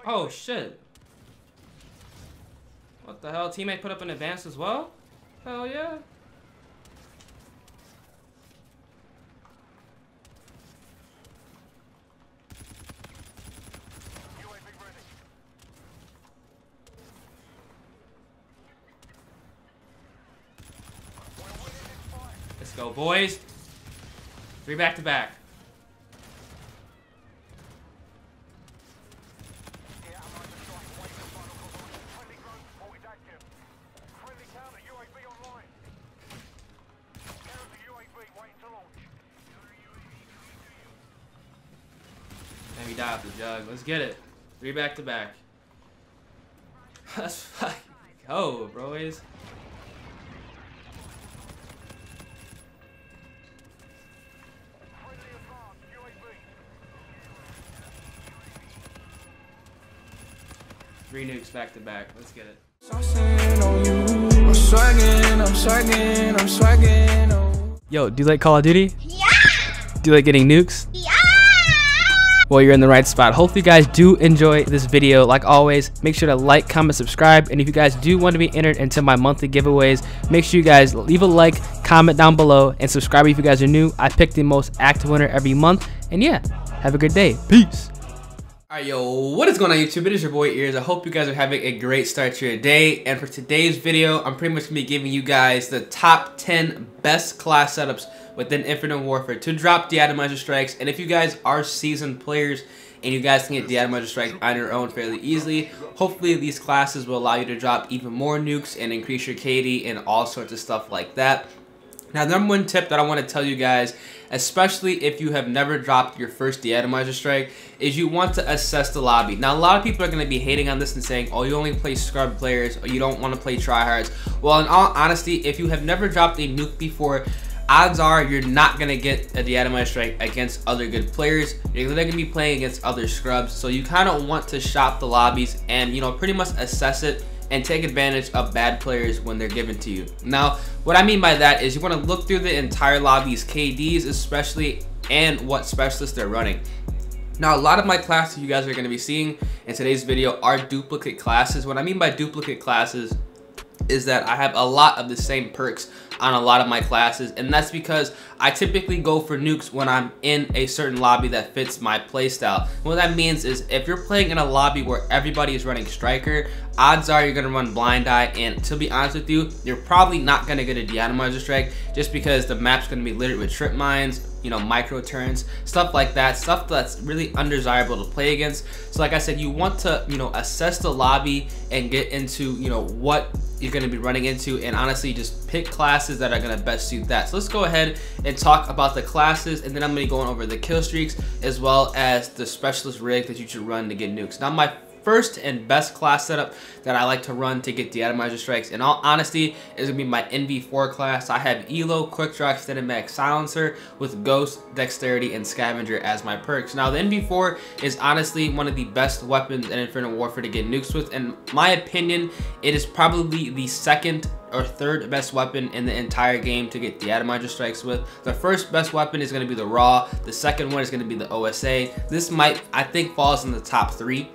Oh shit. What the hell? Teammate put up an advance as well? Hell yeah. Let's go, boys. 3 back to back. And we die off the jug. Let's get it. 3 back to back. Let's fucking go, bros. Three nukes back to back. Let's get it. I'm swagging. Yo, do you like Call of Duty? Yeah! Do you like getting nukes? Yeah! Well, you're in the right spot. Hopefully you guys do enjoy this video. Like always, make sure to like, comment, subscribe. And if you guys do want to be entered into my monthly giveaways, make sure you guys leave a like, comment down below, and subscribe if you guys are new. I pick the most active winner every month. And yeah, have a good day. Peace. Alright, yo, what is going on YouTube? It is your boy Ears. I hope you guys are having a great start to your day. And for today's video, I'm pretty much going to be giving you guys the top 10 best class setups within Infinite Warfare to drop the Atomizer strikes. And if you guys are seasoned players and you guys can get the Atomizer strike on your own fairly easily, hopefully these classes will allow you to drop even more nukes and increase your KD and all sorts of stuff like that. Now, the number one tip that I want to tell you guys, especially if you have never dropped your first Atomizer strike, is you want to assess the lobby. Now, a lot of people are going to be hating on this and saying, oh, you only play scrub players, or you don't want to play tryhards. Well, in all honesty, if you have never dropped a nuke before, odds are you're not going to get a Atomizer strike against other good players. You're going to be playing against other scrubs. So you kind of want to shop the lobbies and, you know, pretty much assess it and take advantage of bad players when they're given to you. Now, what I mean by that is you want to look through the entire lobby's KDs especially and what specialists they're running. Now, a lot of my classes you guys are going to be seeing in today's video are duplicate classes. What I mean by duplicate classes is that I have a lot of the same perks on a lot of my classes, and that's because I typically go for nukes when I'm in a certain lobby that fits my playstyle. What that means is if you're playing in a lobby where everybody is running striker, odds are you're gonna run blind eye, and to be honest with you, you're probably not gonna get a Atomizer strike just because the map's gonna be littered with trip mines, you know, micro turns, stuff like that, stuff that's really undesirable to play against. So like I said, you want to, you know, assess the lobby and get into, you know, what you're going to be running into, and honestly just pick classes that are going to best suit that. So let's go ahead and talk about the classes, and then I'm going to be going over the kill streaks as well as the specialist rig that you should run to get nukes. Now, my first and best class setup that I like to run to get the Atomizer strikes, in all honesty, is gonna be my NV4 class. I have Elo, Quick Draw, Extended Mag Silencer with Ghost, Dexterity, and Scavenger as my perks. Now, the NV4 is honestly one of the best weapons in Infinite Warfare to get nukes with. In my opinion, it is probably the second or third best weapon in the entire game to get the Atomizer strikes with. The first best weapon is going to be the Raw. The second one is going to be the OSA. This might, I think, falls in the top 3.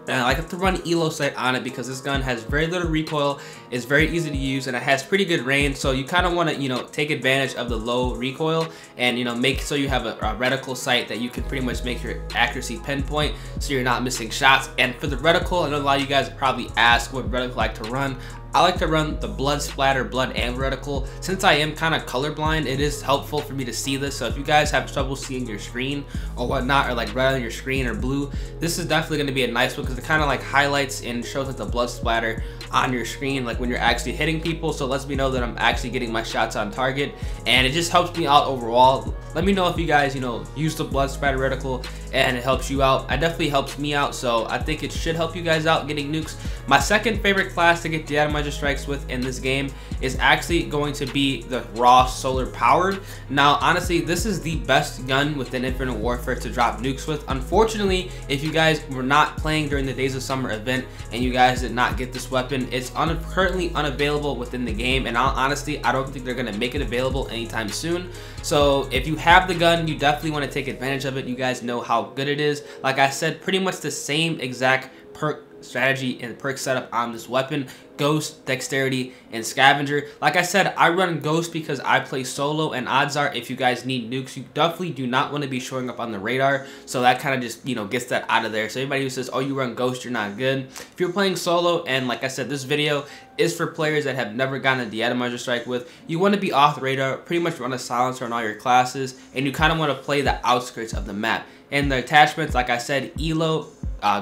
And I like to run Elo sight on it because this gun has very little recoil, is very easy to use, and it has pretty good range. So you kind of want to, you know, take advantage of the low recoil and, you know, make so you have a reticle sight that you can pretty much make your accuracy pinpoint so you're not missing shots. And for the reticle, I know a lot of you guys probably ask what reticle I like to run. I like to run the blood splatter, blood and reticle. Since I am kind of colorblind, it is helpful for me to see this. So if you guys have trouble seeing your screen or whatnot, or like red on your screen or blue, this is definitely going to be a nice one because it kind of like highlights and shows like the blood splatter on your screen, like when you're actually hitting people. So it lets me know that I'm actually getting my shots on target, and it just helps me out overall. Let me know if you guys, you know, use the blood splatter reticle and it helps you out. It definitely helps me out, so I think it should help you guys out getting nukes. My second favorite class to get the Atomizer strikes with in this game is actually going to be the Raw Solar Powered. Now, honestly, this is the best gun within Infinite Warfare to drop nukes with. Unfortunately, if you guys were not playing during the Days of Summer event and you guys did not get this weapon, it's currently unavailable within the game, and honestly, I don't think they're going to make it available anytime soon. So if you have the gun, you definitely want to take advantage of it. You guys know how good it is. Like I said, pretty much the same exact perk strategy and perk setup on this weapon: Ghost, Dexterity, and Scavenger. Like I said, I run Ghost because I play solo, and odds are if you guys need nukes, you definitely do not want to be showing up on the radar. So that kind of just, you know, gets that out of there. So anybody who says, oh, you run Ghost, you're not good. If you're playing solo, and like I said, this video is for players that have never gotten a deatomizer strike with, you want to be off the radar, pretty much run a silencer on all your classes, and you kind of want to play the outskirts of the map. And the attachments, like I said, ELO,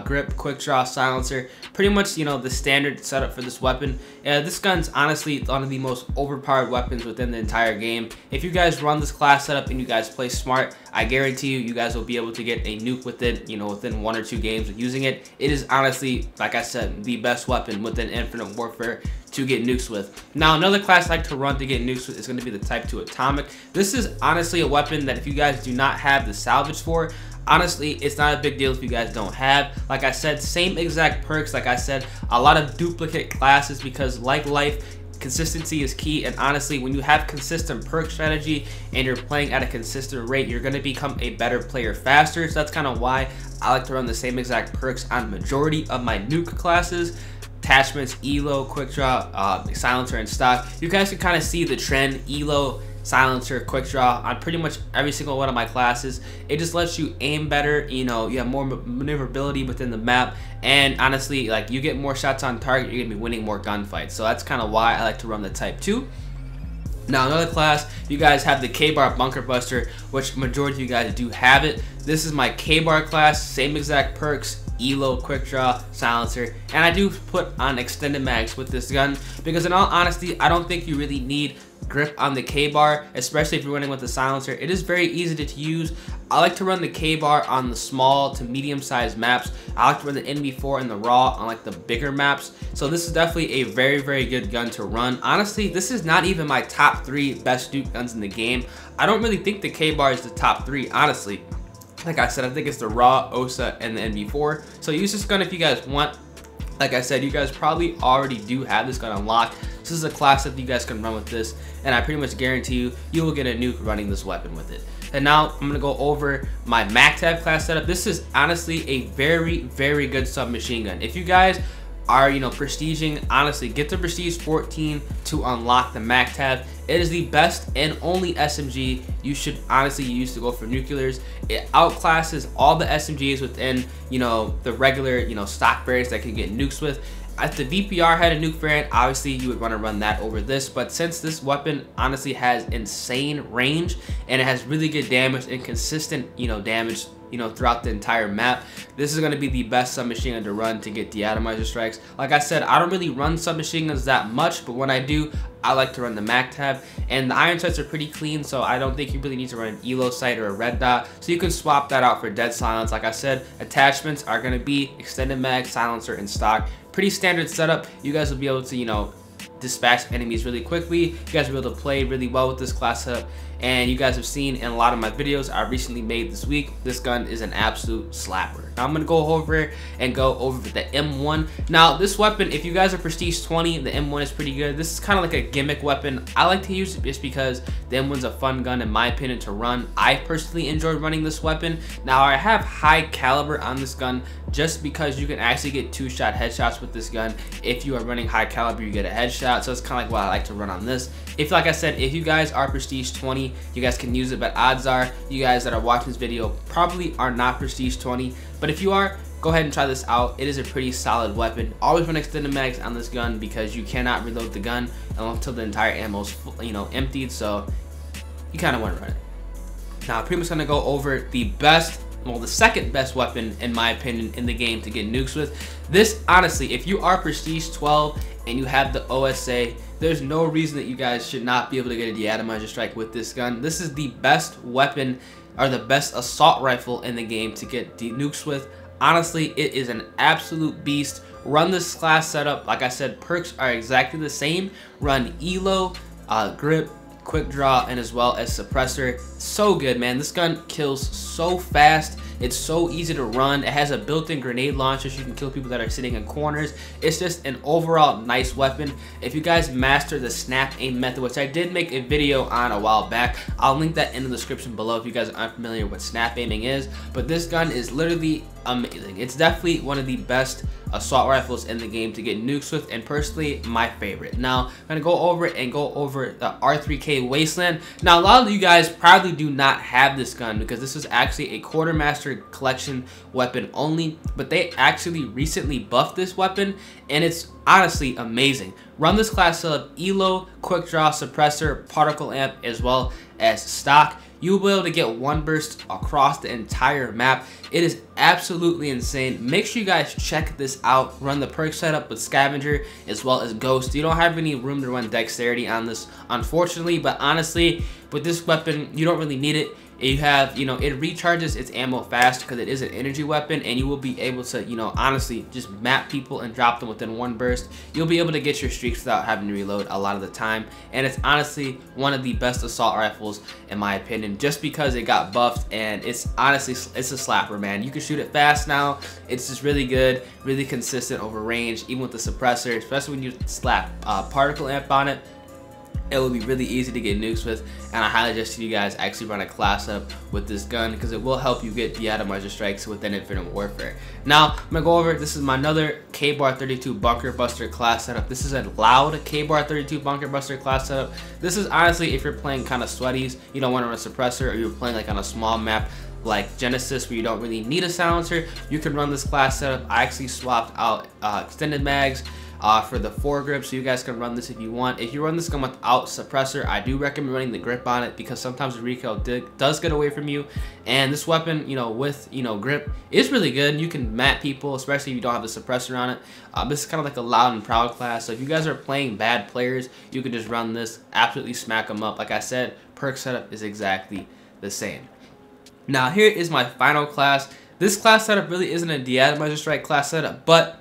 grip, quick draw, silencer, pretty much, you know, the standard setup for this weapon. This gun's honestly one of the most overpowered weapons within the entire game. If you guys run this class setup and you guys play smart, I guarantee you guys will be able to get a nuke with it, you know, within 1 or 2 games of using it. It is honestly, like I said, the best weapon within Infinite Warfare to get nukes with. Now, another class I like to run to get nukes with is going to be the Type 2 Atomic. This is honestly a weapon that if you guys do not have the salvage for, honestly, it's not a big deal if you guys don't have. Like I said, same exact perks. Like I said, a lot of duplicate classes because like life, consistency is key. And honestly, when you have consistent perk strategy and you're playing at a consistent rate, you're going to become a better player faster. So that's kind of why I like to run the same exact perks on majority of my nuke classes. Attachments, ELO, quick draw, silencer, and stock. You guys can kind of see the trend: ELO, silencer, quick draw on pretty much every single one of my classes. It just lets you aim better, you know, you have more maneuverability within the map, and honestly, like, you get more shots on target, you're gonna be winning more gunfights. So that's kind of why I like to run the Type 2. Now, another class, you guys have the KBAR Bunker Buster, which majority of you guys do have it. This is my KBAR class, same exact perks: ELO, quick draw, silencer, and I do put on extended mags with this gun because in all honesty, I don't think you really need grip on the KBAR, especially if you're running with the silencer. It is very easy to use. I like to run the KBAR on the small to medium sized maps. I like to run the NB4 and the RAW on like the bigger maps. So this is definitely a very, very good gun to run. Honestly, this is not even my top 3 best nuke guns in the game. I don't really think the KBAR is the top 3, honestly. Like I said, I think it's the RAW, OSA, and the NB4. So use this gun if you guys want. Like I said, you guys probably already do have this gun unlocked. This is a class that you guys can run with this, and I pretty much guarantee you, you will get a nuke running this weapon with it. And now I'm gonna go over my MacTag class setup. This is honestly a very, very good submachine gun. If you guys are, you know, prestiging, honestly, get to prestige 14 to unlock the MacTag. It is the best and only SMG you should honestly use to go for nuclears. It outclasses all the SMGs within, you know, the regular, you know, stock variants that can get nukes with. If the VPR had a nuke variant, obviously you would want to run that over this, but since this weapon honestly has insane range and it has really good damage and consistent, you know, damage, you know, throughout the entire map, this is going to be the best submachine gun to run to get the atomizer strikes. Like I said, I don't really run submachine guns that much, but when I do, I like to run the MacTag, and the iron sights are pretty clean, so I don't think you really need to run an ELO sight or a red dot, so you can swap that out for dead silence. Like I said, attachments are going to be extended mag, silencer, and stock. Pretty standard setup. You guys will be able to, you know, dispatch enemies really quickly. You guys will be able to play really well with this class setup, and you guys have seen in a lot of my videos I recently made this week, this gun is an absolute slapper. Now I'm gonna go over and go over the M1. Now this weapon, if you guys are prestige 20, the M1 is pretty good. This is kind of like a gimmick weapon. I like to use it just because the M1's a fun gun in my opinion to run. I personally enjoy running this weapon. Now I have high caliber on this gun just because you can actually get 2-shot headshots with this gun. If you are running high caliber, you get a headshot, so it's kind of like what I like to run on this. If, like I said, if you guys are prestige 20, you guys can use it, but odds are you guys that are watching this video probably are not prestige 20. But if you are, go ahead and try this out. It is a pretty solid weapon. Always run extended mags on this gun because you cannot reload the gun until the entire ammo is, you know, emptied, so you kind of want to run it. Now I'm pretty much going to go over the best, well, the second best weapon in my opinion in the game to get nukes with. This, honestly, if you are prestige 12 and you have the OSA, there's no reason that you guys should not be able to get a deatomizer strike with this gun. This is the best weapon, or the best assault rifle in the game to get nukes with. Honestly, it is an absolute beast. Run this class setup. Like I said, perks are exactly the same. Run ELO, grip, quick draw, and as well as suppressor. So good, man. This gun kills so fast. It's so easy to run. It has a built-in grenade launcher so you can kill people that are sitting in corners. It's just an overall nice weapon. If you guys master the snap aim method, which I did make a video on a while back, I'll link that in the description below if you guys aren't familiar with what snap aiming is. But this gun is literally amazing. It's definitely one of the best assault rifles in the game to get nukes with, and personally my favorite. Now I'm gonna go over the R3K Wasteland. Now a lot of you guys probably do not have this gun because this is actually a quartermaster collection weapon only, but they actually recently buffed this weapon and it's honestly amazing. Run this class setup: elo, quick draw, suppressor, particle amp, as well as stock. You will be able to get one burst across the entire map. It is absolutely insane. Make sure you guys check this out. Run the perk setup with scavenger as well as ghost. You don't have any room to run dexterity on this, unfortunately, but honestly, with this weapon, you don't really need it. You have, you know, it recharges its ammo fast because it is an energy weapon, and you will be able to, you know, honestly just map people and drop them within one burst. You'll be able to get your streaks without having to reload a lot of the time, and it's honestly one of the best assault rifles in my opinion, just because it got buffed, and it's honestly, it's a slapper, man. You can shoot it fast now. It's just really good, really consistent over range, even with the suppressor, especially when you slap particle amp on it. It will be really easy to get nukes with, and I highly suggest you guys actually run a class up with this gun because it will help you get the atomizer strikes within Infinite Warfare. Now I'm gonna go over, this is my another KBAR 32 bunker buster class setup. This is a loud KBAR 32 bunker buster class setup. This is honestly if you're playing kind of sweaties, you don't want to run a suppressor, or you're playing like on a small map like Genesis where you don't really need a silencer, you can run this class setup. I actually swapped out extended mags for the foregrip, so you guys can run this if you want. If you run this gun without suppressor, I do recommend running the grip on it because sometimes the recoil does get away from you, and this weapon, you know, with, you know, grip is really good. You can mat people, especially if you don't have the suppressor on it. This is kind of like a loud and proud class, so if you guys are playing bad players, you can just run this, absolutely smack them up. Like I said, perk setup is exactly the same. Now here is my final class. This class setup really isn't a deatomizer strike class setup, but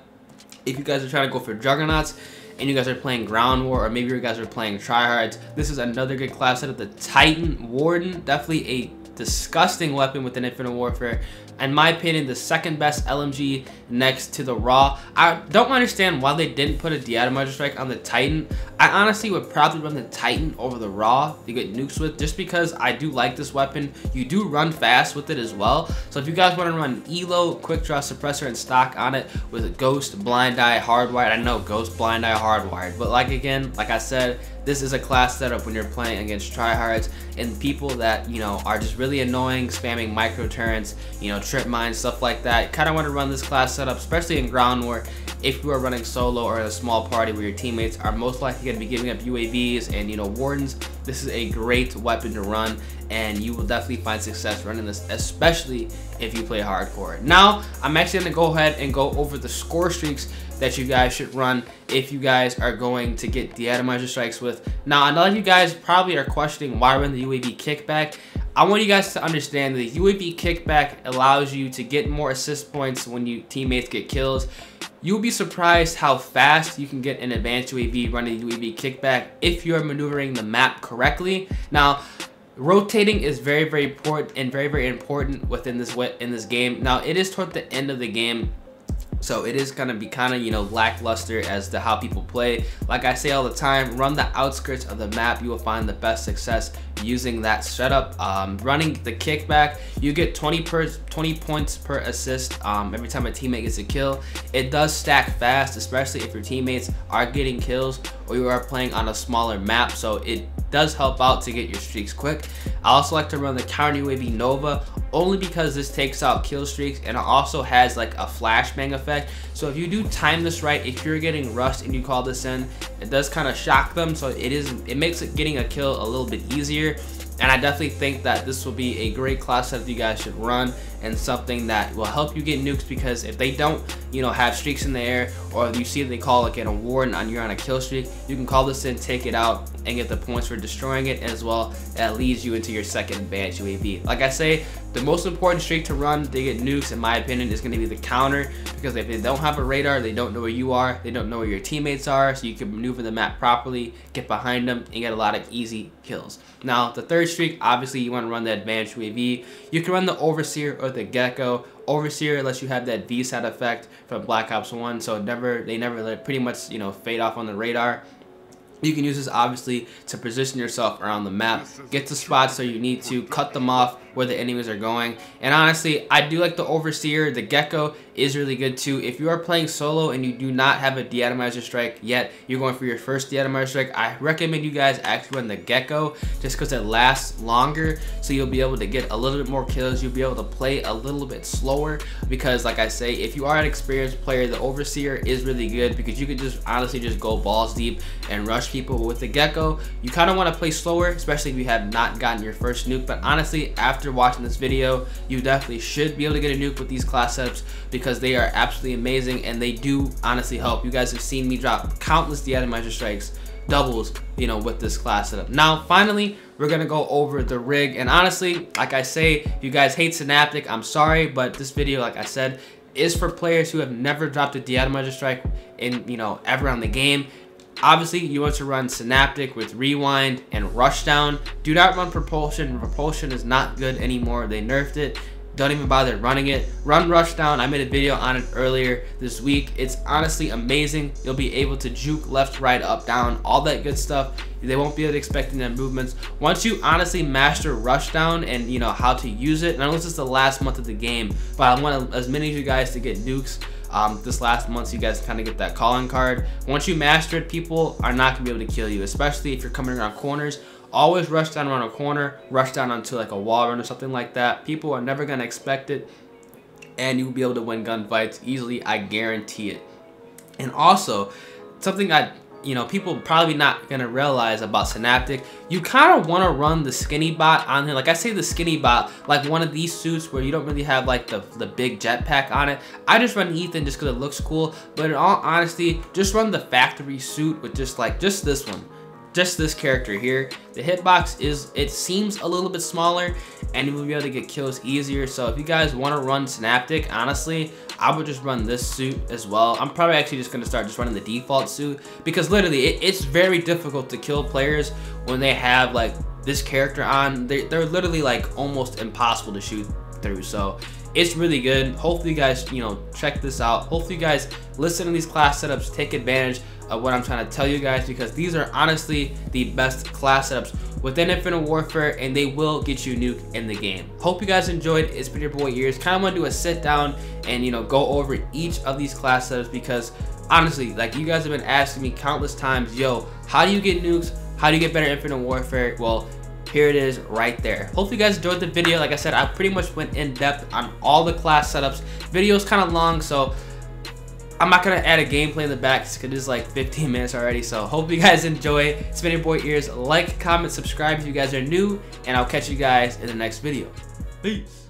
if you guys are trying to go for juggernauts and you guys are playing ground war, or maybe you guys are playing tryhards, this is another good class setup. The Titan Warden, definitely a disgusting weapon within Infinite Warfare. In my opinion, the second best LMG next to the Raw. I don't understand why they didn't put a deatomizer strike on the Titan. I honestly would probably run the Titan over the Raw to get nukes with, just because I do like this weapon. You do run fast with it as well. So if you guys want to run elo, quick draw, suppressor, and stock on it with a ghost, blind eye, hardwired. I know ghost, blind eye, hardwired, but like again, like I said, this is a class setup when you're playing against tryhards and people that, you know, are just really annoying, spamming micro turrets, you know, trip mines, stuff like that. Kind of want to run this class setup, especially in ground war. If you are running solo or in a small party where your teammates are most likely going to be giving up UAVs and, you know, wardens, this is a great weapon to run, and you will definitely find success running this, especially if you play hardcore. Now I'm actually going to go ahead and go over the score streaks that you guys should run if you guys are going to get the atomizer strikes with. Now I know you guys probably are questioning why run the UAV kickback. I want you guys to understand that the UAV kickback allows you to get more assist points when you teammates get kills. You'll be surprised how fast you can get an advanced UAV running UAV kickback if you're maneuvering the map correctly. Now, rotating is very important and very important within this game. Now, it is toward the end of the game, so it is gonna be kind of, you know, lackluster as to how people play. Like I say all the time, run the outskirts of the map. You will find the best success using that setup. Running the kickback, you get 20 points per assist every time a teammate gets a kill. It does stack fast, especially if your teammates are getting kills or you are playing on a smaller map, so it does help out to get your streaks quick. I also like to run the counter UAV Nova, only because this takes out kill streaks, and it also has like a flashbang effect. So if you do time this right, if you're getting rushed and you call this in, it does kind of shock them, so it makes it getting a kill a little bit easier. And I definitely think that this will be a great class that you guys should run, and something that will help you get nukes, because if they don't, you know, have streaks in the air, or you see they call like a Warden on you're on a kill streak, you can call this in, take it out, and get the points for destroying it, as well that leads you into your second advanced UAV. Like I say, the most important streak to run to get nukes, in my opinion, is going to be the counter, because if they don't have a radar, they don't know where you are, they don't know where your teammates are, so you can maneuver the map properly, get behind them, and get a lot of easy kills. Now, the third streak, obviously you want to run the advanced UAV. You can run the Overseer or the Gecko. Overseer lets you have that VSAT effect from Black Ops 1, so they never let pretty much, you know, fade off on the radar. You can use this obviously to position yourself around the map, get to spots so you need to, cut them off where the enemies are going. And honestly, I do like the Overseer. The Gecko is really good too. If you are playing solo and you do not have a deatomizer strike yet, you're going for your first deatomizer strike, I recommend you guys actually run the Gecko, just because it lasts longer, so you'll be able to get a little bit more kills. You'll be able to play a little bit slower, because like I say, if you are an experienced player, the Overseer is really good, because you could just honestly just go balls deep and rush people. With the Gecko, you kind of want to play slower, especially if you have not gotten your first nuke. But honestly, after watching this video, you definitely should be able to get a nuke with these class setups, because they are absolutely amazing and they do honestly help. You guys have seen me drop countless deatomizer strikes, doubles, you know, with this class setup. Now finally, we're gonna go over the rig, and honestly, like I say, if you guys hate Synaptic, I'm sorry, but this video, like I said, is for players who have never dropped a deatomizer strike in, you know, ever on the game. Obviously, you want to run Synaptic with Rewind and Rushdown. Do not run Propulsion. Propulsion is not good anymore. They nerfed it. Don't even bother running it. Run Rushdown. I made a video on it earlier this week. It's honestly amazing. You'll be able to juke left, right, up, down, all that good stuff. They won't be expecting them movements. Once you honestly master Rushdown and you know how to use it, and I know this is the last month of the game, but I want as many of you guys to get nukes this last month, so you guys kind of get that calling card. Once you master it, people are not gonna be able to kill you, especially if you're coming around corners. Always rush down around a corner, rush down onto like a wall run or something like that. People are never gonna expect it, and you'll be able to win gunfights easily, I guarantee it. And also, something you know, people probably not gonna realize about Synaptic, you kind of want to run the skinny bot on here. Like I say, the skinny bot, like one of these suits where you don't really have like the big jetpack on it. I just run Ethan just because it looks cool, but in all honesty, just run the factory suit with just this one. Just this character here. The hitbox it seems a little bit smaller, and you will be able to get kills easier. So if you guys want to run Synaptic, honestly, I would just run this suit as well. I'm probably actually just going to start just running the default suit, because literally it's very difficult to kill players when they have like this character on. They're literally like almost impossible to shoot through. So it's really good. Hopefully you guys, you know, check this out. Hopefully you guys listen to these class setups, take advantage of what I'm trying to tell you guys, because these are honestly the best class setups within Infinite Warfare, and they will get you nuke in the game. Hope you guys enjoyed. It's been your boy Ears. Kind of want to do a sit down and, you know, go over each of these class setups, because honestly, like, you guys have been asking me countless times, yo, how do you get nukes? How do you get better Infinite Warfare? Well, here it is right there. Hope you guys enjoyed the video. Like I said, I pretty much went in depth on all the class setups. Video's kind of long, so I'm not gonna add a gameplay in the back because it's like 15 minutes already. So hope you guys enjoy. It's been your boy Ears. Like, comment, subscribe if you guys are new, and I'll catch you guys in the next video. Peace.